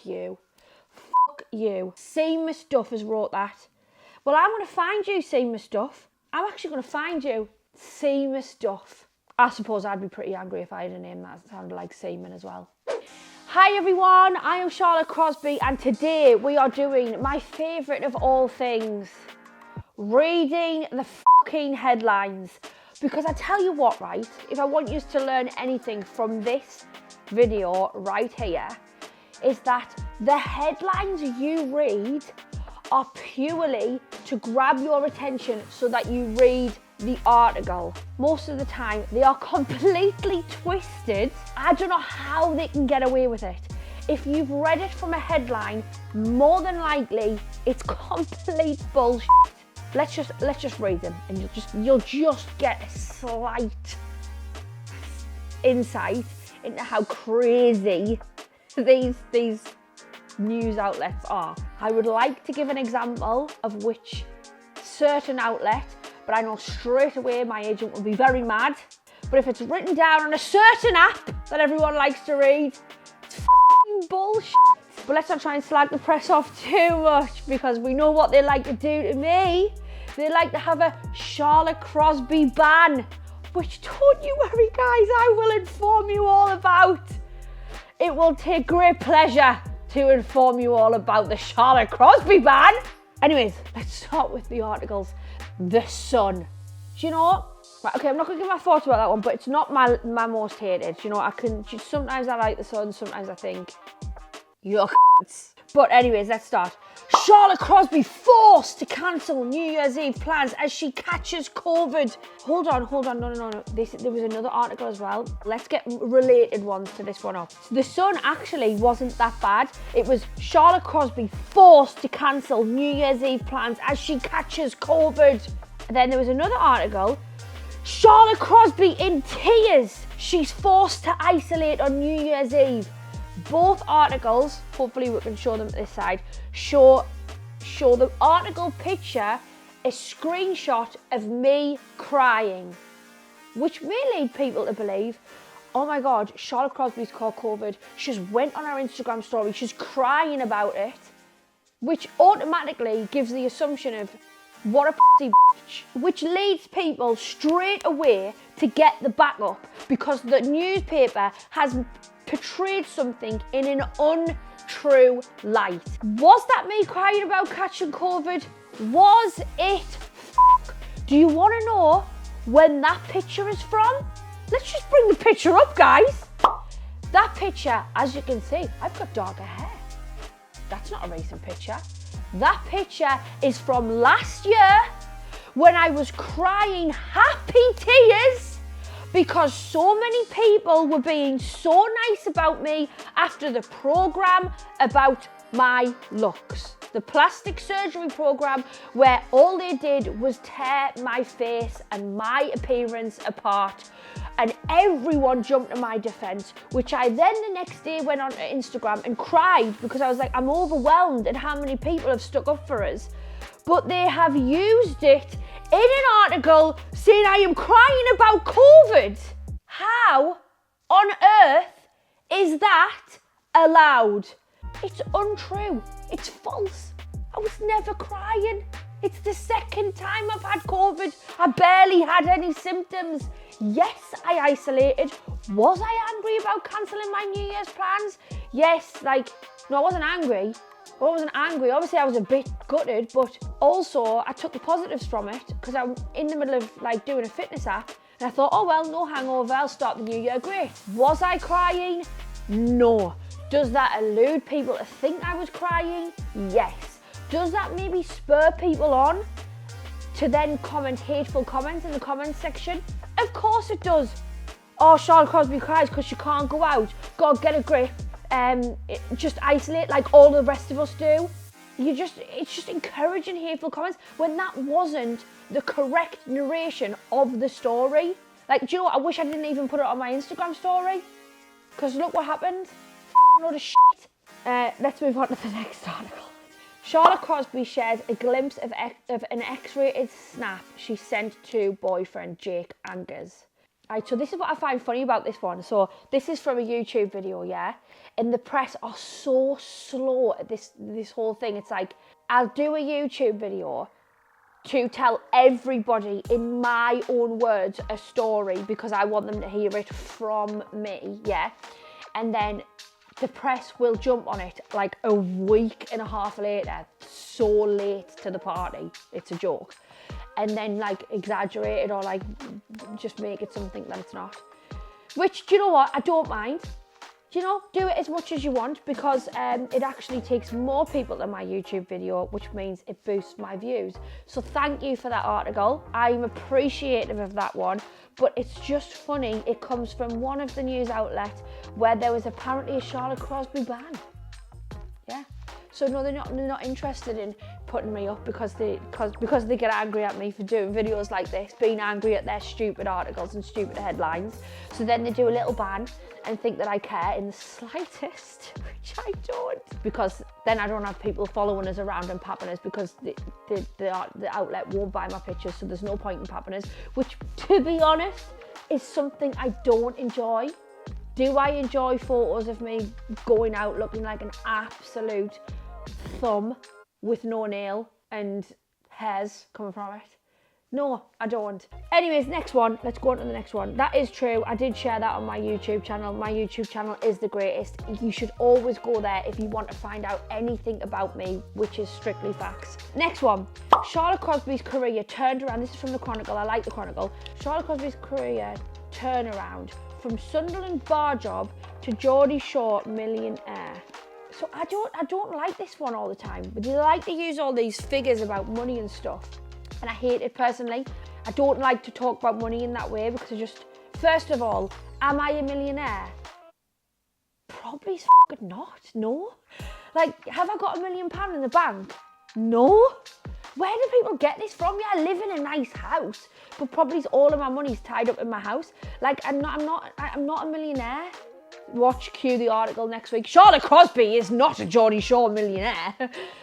Fuck you. Fuck you. Seymour Stuff has wrote that. Well, I'm going to find you, Seymour Stuff. I'm actually going to find you, Seymour Stuff. I suppose I'd be pretty angry if I had a name that sounded like Seaman as well. Hi everyone, I am Charlotte Crosby and today we are doing my favourite of all things, reading the fucking headlines. Because I tell you what, right, if I want you to learn anything from this video right here, is that the headlines you read are purely to grab your attention so that you read the article. Most of the time, they are completely twisted. I don't know how they can get away with it. If you've read it from a headline, more than likely, it's complete bullshit. Let's just read them, and you'll just get a slight insight into how crazy these news outlets are. I would like to give an example of which certain outlet, but I know straight away my agent will be very mad. But if it's written down on a certain app that everyone likes to read, it's f***ing bullshit. But let's not try and slag the press off too much, because we know what they like to do to me. They like to have a Charlotte Crosby ban, which, don't you worry guys, I will inform you all about. It will take great pleasure to inform you all about the Charlotte Crosby ban. Anyways, let's start with the articles. The Sun. Do you know what? Right, okay, I'm not going to give my thoughts about that one, but it's not my most hated. Do you know, sometimes I like the Sun, sometimes I think, you're c***s. But anyways, let's start. Charlotte Crosby forced to cancel New Year's Eve plans as she catches COVID. Hold on, no. There was another article as well. Let's get related ones to this one up. The Sun actually wasn't that bad. It was Charlotte Crosby forced to cancel New Year's Eve plans as she catches COVID. And then there was another article. Charlotte Crosby in tears. She's forced to isolate on New Year's Eve. Both articles, hopefully we can show them to this side, show the article picture a screenshot of me crying, which may lead people to believe, oh my God, Charlotte Crosby's caught COVID. She just went on her Instagram story, she's crying about it, which automatically gives the assumption of what a pussy bitch, which leads people straight away to get the backup because the newspaper has portrayed something in an untrue light. Was that me crying about catching COVID? Was it Do you want to know when that picture is from? Let's just bring the picture up, guys. That picture, as you can see, I've got darker hair. That's not a recent picture. That picture is from last year when I was crying happy tears because so many people were being so nice about me after the programme about my looks. The plastic surgery programme where all they did was tear my face and my appearance apart. And everyone jumped to my defence, which I then the next day went on Instagram and cried because I was like, I'm overwhelmed at how many people have stuck up for us. But they have used it in an article saying I am crying about COVID. How on earth is that allowed? It's untrue. It's false. I was never crying. It's the second time I've had COVID. I barely had any symptoms. Yes, I isolated. Was I angry about cancelling my New Year's plans? Yes, no, I wasn't angry. Obviously I was a bit gutted, but also I took the positives from it because I'm in the middle of doing a fitness app and I thought, oh well, no hangover, I'll start the new year great. Was I crying? No. Does that elude people to think I was crying? Yes. Does that maybe spur people on to then comment hateful comments in the comments section? Of course it does. Oh, Charlotte Crosby cries because she can't go out. God, get a grip. Just isolate like all the rest of us do. It's just encouraging hateful comments when that wasn't the correct narration of the story. Do you know what? I wish I didn't even put it on my Instagram story. Because look what happened. Load of shit. Let's move on to the next article. Charlotte Crosby shares a glimpse of an X-rated snap she sent to boyfriend Jake Angers. Right, so this is what I find funny about this one. So this is from a YouTube video, yeah? And the press are so slow at this whole thing. It's like, I'll do a YouTube video to tell everybody in my own words a story because I want them to hear it from me, yeah? And then the press will jump on it like a week and a half later, so late to the party, it's a joke. And then like exaggerate it or like just make it something that it's not. Which, do you know what, I don't mind. Do you know, do it as much as you want because it actually takes more people than my YouTube video, which means it boosts my views. So thank you for that article. I'm appreciative of that one, but it's just funny. It comes from one of the news outlets where there was apparently a Charlotte Crosby ban. Yeah. So no, they're not interested in putting me up because they get angry at me for doing videos like this, being angry at their stupid articles and stupid headlines. So then they do a little ban and think that I care in the slightest, which I don't. Because then I don't have people following us around and papping us because the outlet won't buy my pictures, so there's no point in papping us, which, to be honest, is something I don't enjoy. Do I enjoy photos of me going out looking like an absolute thumb with no nail and hairs coming from it? No, I don't. Anyways, next one. Let's go on to the next one. That is true. I did share that on my YouTube channel. My YouTube channel is the greatest. You should always go there if you want to find out anything about me, which is strictly facts. Next one. Charlotte Crosby's career turned around. This is from the Chronicle. I like the Chronicle. Charlotte Crosby's career turnaround from Sunderland bar job to Geordie Shore Millionaire. So I don't like this one all the time, but they like to use all these figures about money and stuff. And I hate it personally. I don't like to talk about money in that way because I just, first of all, am I a millionaire? Probably fucking not, no. Like, have I got £1 million in the bank? No. Where do people get this from? Yeah, I live in a nice house, but probably all of my money's tied up in my house. Like, I'm not a millionaire. Watch, cue the article next week. Charlotte Crosby is not a Geordie Shore millionaire.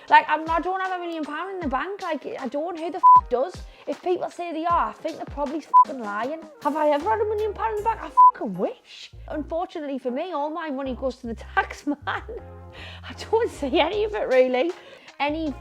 Like, I don't have £1 million in the bank. Like, I don't. Who the does? If people say they are, I think they're probably fucking lying. Have I ever had £1 million in the bank? I fucking wish. Unfortunately for me, all my money goes to the tax man. I don't see any of it really. Any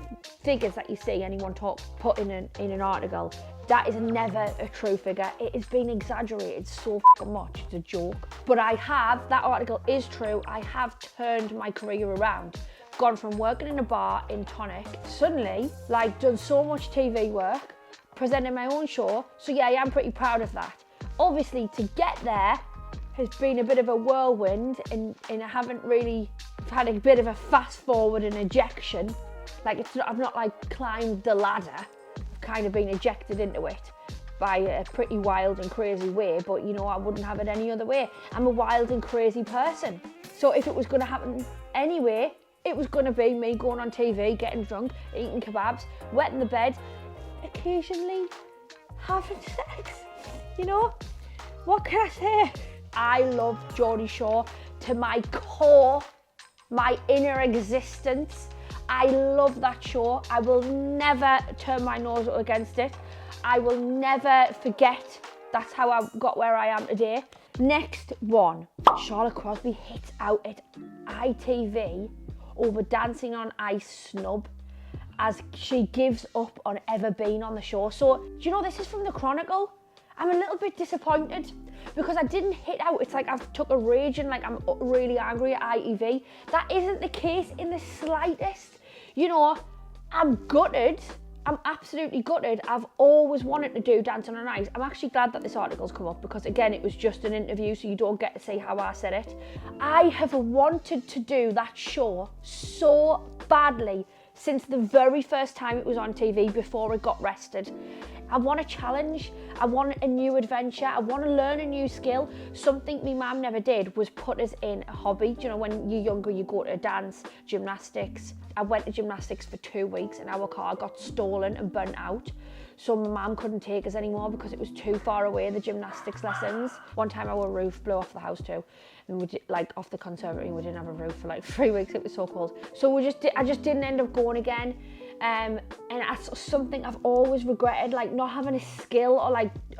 figures that you see anyone put in an article, that is never a true figure. It has been exaggerated so fucking much. It's a joke. But that article is true. I have turned my career around. Gone from working in a bar in Tonic, suddenly, like, done so much TV work, presented my own show. So yeah, I am pretty proud of that. Obviously, to get there has been a bit of a whirlwind and I haven't really had a bit of a fast forward and ejection. Like, I've not like climbed the ladder. I've kind of been ejected into it by a pretty wild and crazy way, but you know, I wouldn't have it any other way. I'm a wild and crazy person. So if it was going to happen anyway, it was going to be me going on TV, getting drunk, eating kebabs, wetting the bed, occasionally having sex. You know, what can I say? I love Geordie Shore to my core, my inner existence. I love that show. I will never turn my nose against it. I will never forget that's how I got where I am today. Next one. Charlotte Crosby hits out at ITV over Dancing on Ice Snub as she gives up on ever being on the show. So, do you know, this is from the Chronicle. I'm a little bit disappointed because I didn't hit out. It's like I've took a rage and like I'm really angry at ITV. That isn't the case in the slightest. You know, I'm gutted. I'm absolutely gutted. I've always wanted to do Dancing on Ice. I'm actually glad that this article's come up because, again, it was just an interview, so you don't get to see how I said it. I have wanted to do that show so badly since the very first time it was on TV before it got rested. I want a challenge. I want a new adventure. I want to learn a new skill. Something my mum never did was put us in a hobby. Do you know, when you're younger, you go to dance, gymnastics. I went to gymnastics for 2 weeks and our car got stolen and burnt out. So my mum couldn't take us anymore because it was too far away, the gymnastics lessons. One time our roof blew off the house too. And we like off the conservatory, we didn't have a roof for like 3 weeks, it was so cold. So I just didn't end up going again. And that's something I've always regretted, like not having a skill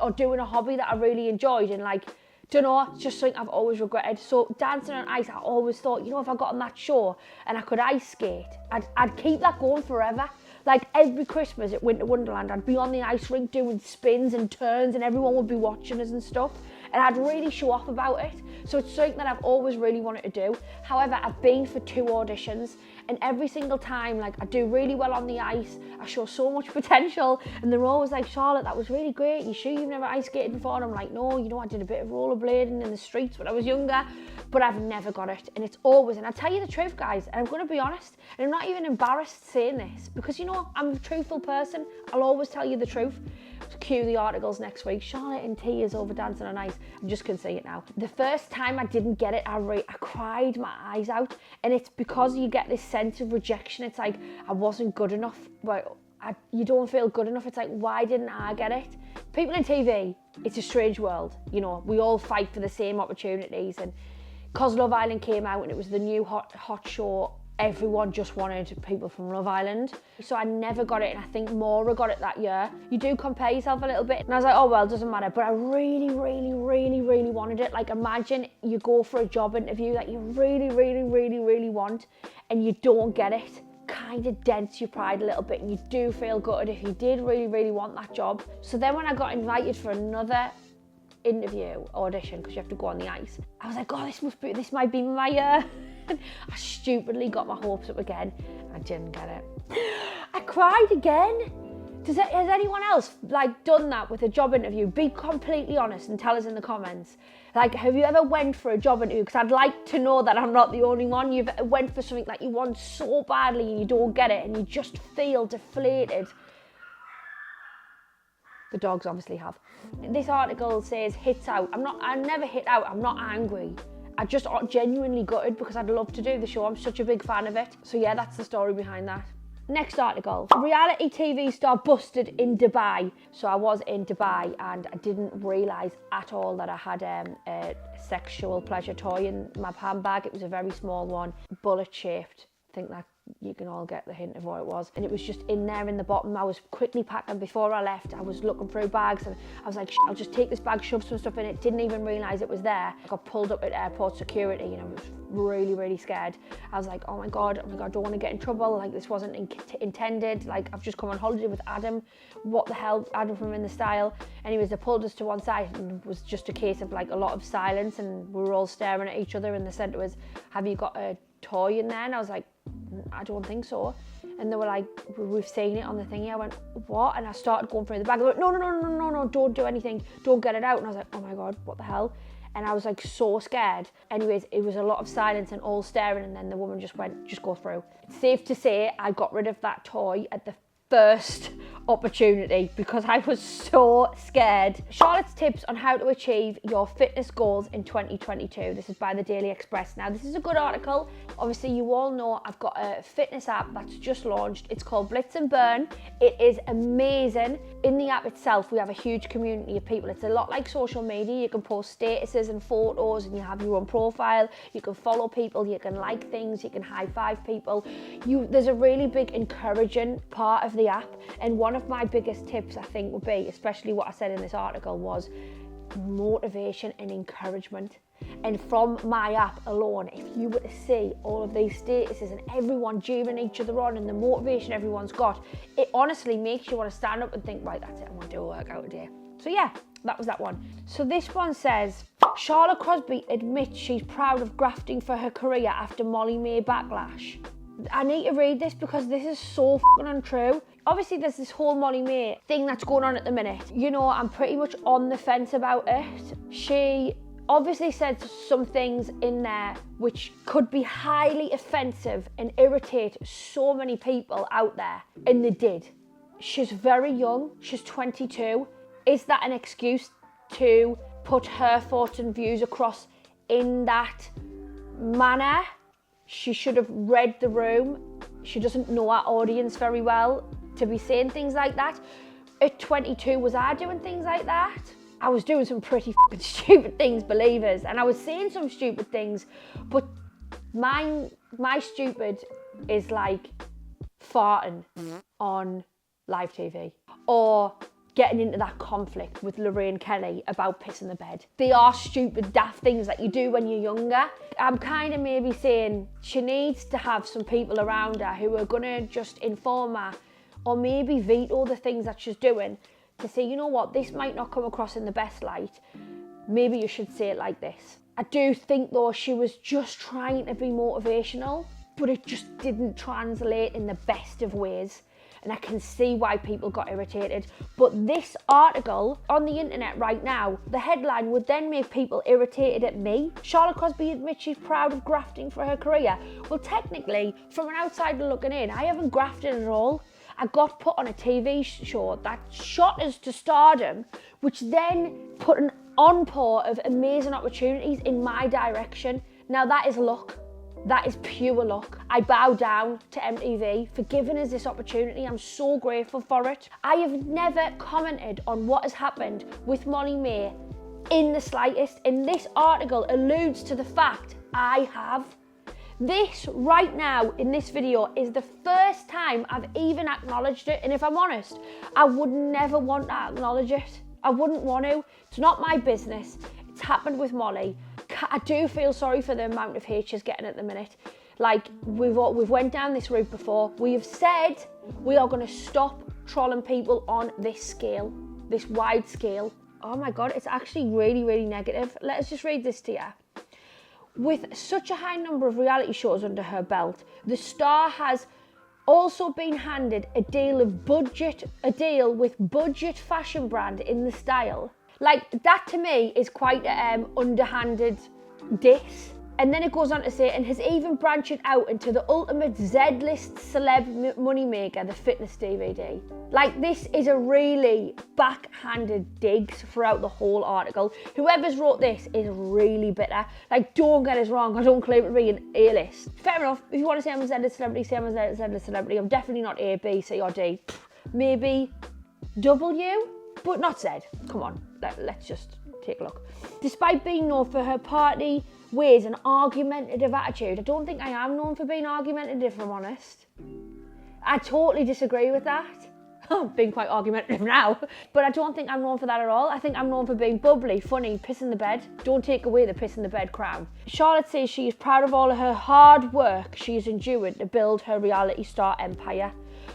or doing a hobby that I really enjoyed, and like, don't know, it's just something I've always regretted. So dancing on ice, I always thought, you know, if I got on that show and I could ice skate, I'd keep that going forever. Like every Christmas at Winter Wonderland, I'd be on the ice rink doing spins and turns, and everyone would be watching us and stuff. And I'd really show off about it. So it's something that I've always really wanted to do. However, I've been for 2 auditions, and every single time, like, I do really well on the ice. I show so much potential, and they're always like, Charlotte, that was really great. You sure you've never ice skated before? And I'm like, no, you know, I did a bit of rollerblading in the streets when I was younger, but I've never got it. And it's always, and I'll tell you the truth, guys, and I'm going to be honest, and I'm not even embarrassed saying this, because, you know, I'm a truthful person. I'll always tell you the truth. Cue the articles next week. Charlotte in tears over dancing on ice. I just can say it now. The first time I didn't get it, I cried my eyes out, and it's because you get this sense of rejection. It's like, I wasn't good enough. Well, you don't feel good enough. It's like, why didn't I get it? People in TV, it's a strange world. You know, we all fight for the same opportunities, and because Love Island came out and it was the new hot show, everyone just wanted people from Love Island. So I never got it, and I think Maura got it that year. You do compare yourself a little bit. And I was like, oh, well, it doesn't matter. But I really, really, really, really wanted it. Like, imagine you go for a job interview that you really, really, really, really want, and you don't get it. Kind of dents your pride a little bit, and you do feel good if you did really, really want that job. So then when I got invited for another interview audition, because you have to go on the ice, I was like, oh, this might be my year. I stupidly got my hopes up again. I didn't get it. I cried again. Has anyone else like done that with a job interview? Be completely honest and tell us in the comments. Like, have you ever went for a job interview? Because I'd like to know that I'm not the only one. You've went for something that you want so badly and you don't get it, and you just feel deflated. The dogs obviously have. This article says hits out. I never hit out. I'm not angry. I just genuinely gutted because I'd love to do the show. I'm such a big fan of it. So yeah, that's the story behind that. Next article. Reality TV star busted in Dubai. So I was in Dubai and I didn't realise at all that I had a sexual pleasure toy in my handbag. It was a very small one, bullet shaped. I think that you can all get the hint of what it was. And it was just in there in the bottom. I was quickly packing before I left. I was looking through bags and I was like, I'll just take this bag, shove some stuff in it. Didn't even realise it was there. I got pulled up at airport security and I was really, really scared. I was like, oh my God, I don't want to get in trouble. Like, this wasn't intended. Like, I've just come on holiday with Adam. What the hell, Adam from In The Style. Anyways, they pulled us to one side and it was just a case of like a lot of silence, and we were all staring at each other, and they said to us, have you got a toy in there? And I was like, I don't think so. And they were like, we've seen it on the thingy. I went, what? And I started going through the bag. They went, no, don't do anything. Don't get it out. And I was like, oh my God, what the hell? And I was like so scared. Anyways, it was a lot of silence and all staring, and then the woman just went, just go through. It's safe to say I got rid of that toy at the first opportunity because I was so scared. Charlotte's tips on how to achieve your fitness goals in 2022. This is by the Daily Express. Now, this is a good article. Obviously, you all know I've got a fitness app that's just launched. It's called Blitz and Burn. It is amazing. In the app itself, we have a huge community of people. It's a lot like social media. You can post statuses and photos, and you have your own profile. You can follow people. You can like things. You can high five people. There's a really big encouraging part of the app, and one of my biggest tips, I think, would be, especially what I said in this article, was motivation and encouragement. And from my app alone, if you were to see all of these statuses and everyone cheering each other on and the motivation everyone's got, it honestly makes you want to stand up and think, right, that's it, I want to do a workout today. So yeah, that was that one. So this one says, Charlotte Crosby admits she's proud of grafting for her career after Molly May backlash. I need to read this because this is so fucking untrue. Obviously, there's this whole Molly May thing that's going on at the minute. You know, I'm pretty much on the fence about it. She obviously said some things in there which could be highly offensive and irritate so many people out there, and they did. She's very young. She's 22. Is that an excuse to put her thoughts and views across in that manner? She should have read the room. She doesn't know our audience very well to be saying things like that. At 22, was I doing things like that? I was doing some pretty fucking stupid things, believers, and I was saying some stupid things, but my stupid is like farting on live TV, or getting into that conflict with Lorraine Kelly about pissing the bed. They are stupid, daft things that you do when you're younger. I'm kind of maybe saying she needs to have some people around her who are gonna just inform her, or maybe veto the things that she's doing, to say, you know what, this might not come across in the best light. Maybe you should say it like this. I do think though she was just trying to be motivational, but it just didn't translate in the best of ways. And I can see why people got irritated. But this article on the internet right now, the headline would then make people irritated at me. Charlotte Crosby admits she's proud of grafting for her career. Well, technically, from an outsider looking in, I haven't grafted at all. I got put on a TV show that shot us to stardom, which then put an encore of amazing opportunities in my direction. Now that is luck. That is pure luck. I bow down to MTV for giving us this opportunity. I'm so grateful for it. I have never commented on what has happened with Molly-Mae in the slightest, and this article alludes to the fact I have. This right now in this video is the first time I've even acknowledged it, and if I'm honest, I would never want to acknowledge it. I wouldn't want to. It's not my business. It's happened with Molly. I do feel sorry for the amount of hate she's getting at the minute. Like, we've went down this route before. We have said we are going to stop trolling people on this scale, this wide scale. Oh my God, it's actually really, really negative. Let's just read this to you. With such a high number of reality shows under her belt, the star has also been handed a deal with budget fashion brand in the style. Like, that to me is quite an underhanded diss. And then it goes on to say, and has even branched out into the ultimate Z-list celeb moneymaker, the fitness DVD. Like, this is a really backhanded digs throughout the whole article. Whoever's wrote this is really bitter. Like, don't get us wrong, I don't claim to be an A-list. Fair enough, if you want to say I'm a Z-list celebrity, say I'm a Z-list celebrity. I'm definitely not A, B, C or D. Maybe W, but not Z. Come on, let's just take a look. Despite being known for her party ways and argumentative attitude, I don't think I am known for being argumentative, if I'm honest. I totally disagree with that. I'm being quite argumentative now, but I don't think I'm known for that at all. I think I'm known for being bubbly, funny, piss in the bed. Don't take away the piss in the bed crown. Charlotte says she is proud of all of her hard work she has endured to build her reality star empire,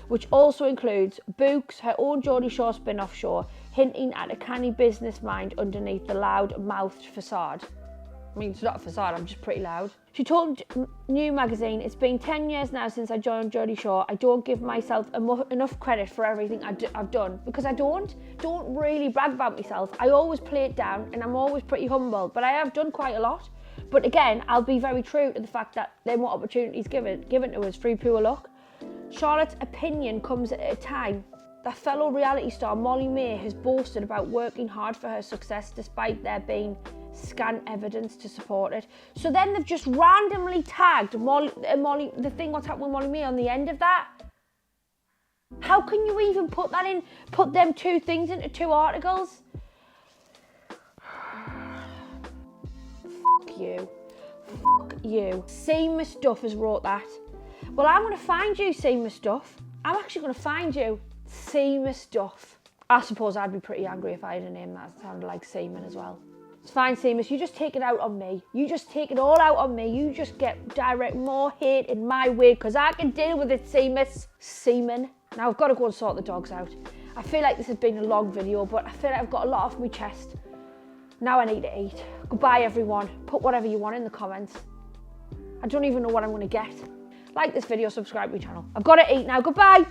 which also includes Books, her own Geordie Shore spin-off show, hinting at a canny business mind underneath the loud-mouthed facade. I mean, it's not a facade, I'm just pretty loud. She told New Magazine, it's been 10 years now since I joined Geordie Shore. I don't give myself enough credit for everything I've done, because I don't really brag about myself. I always play it down and I'm always pretty humble, but I have done quite a lot. But again, I'll be very true to the fact that there were opportunities given to us through pure luck. Charlotte's opinion comes at a time that fellow reality star Molly-Mae has boasted about working hard for her success despite there being scant evidence to support it. So then they've just randomly tagged the thing what's happened with Molly-Mae on the end of that. How can you even put them two things into two articles? Fuck you. Fuck you. Seamus Duff has wrote that. Well, I'm going to find you, Seamus Duff. I'm actually going to find you, Seamus Duff. I suppose I'd be pretty angry if I had a name that sounded like Seaman as well. It's fine, Seamus, you just take it out on me. You just take it all out on me. You just direct more hate in my way, because I can deal with it, Seamus. Seaman. Now I've got to go and sort the dogs out. I feel like this has been a long video, but I feel like I've got a lot off my chest. Now I need to eat. Goodbye, everyone. Put whatever you want in the comments. I don't even know what I'm going to get. Like this video, subscribe to my channel. I've got to eat now. Goodbye.